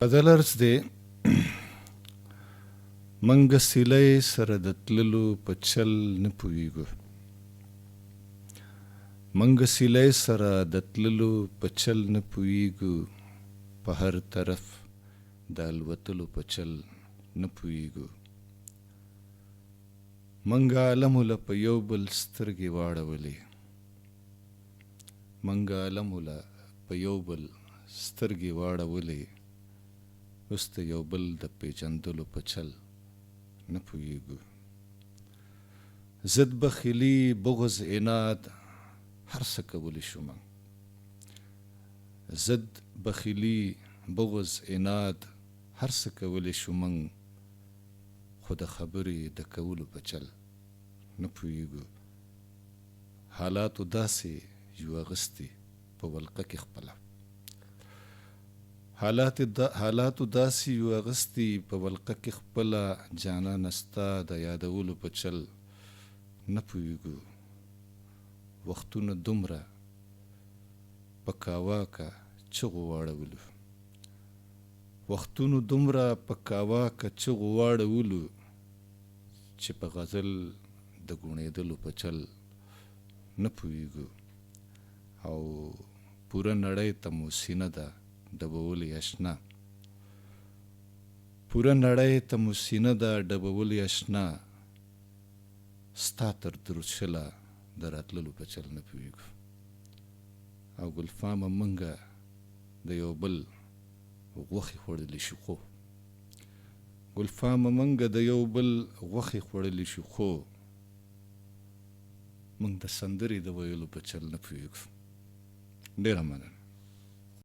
غزلرس دی منګ سیلۍ سره د تللو په چل نه پوهیږو منګ سیلۍ سره د تللو په چل نه پوهیږو په هر طرف د الوتلو په چل نه پوهیږو منګ عالمو له په یو بل سترګې واړولې منګ عالمو له په یو بل سترګې واړولې اوس د یو بل د پیژندلو په چل نه پوهیږو ضد بخیلي بغض عناد هر څه کولی شو موږ ضد بخیلي بغض عناد هر څه کولی شو موږ خو د خبرې د کولو په چل نه پوهیږو حالاتو داسې یو اغستې په ولقه کې خپله حالاتو داسې یو اغستې په ولقه کې خپله جانانه ستا د یادولو په چل نه پوهیږو وختونه دومره په کاواکه چغو واړولو وختونو دومره په کاواکه چغو واړولو چې په غزل د ګونېدلو په چل نه پوهیږو او پوره نړۍ ته مو سینه ده ډبولې اشنا پوره نړۍ ته مو سینه ده ډبولې اشنا ستا تر درشله د راتللو په چل نه پوهیږو او ګلفامه منګه د یو بل غوښې خوړلی شو خو ګلفامه منګه د یو بل غوښې خوړلی شو خو موږ د سندرې د ویلو په چل نه پوهیږو ډېره مننه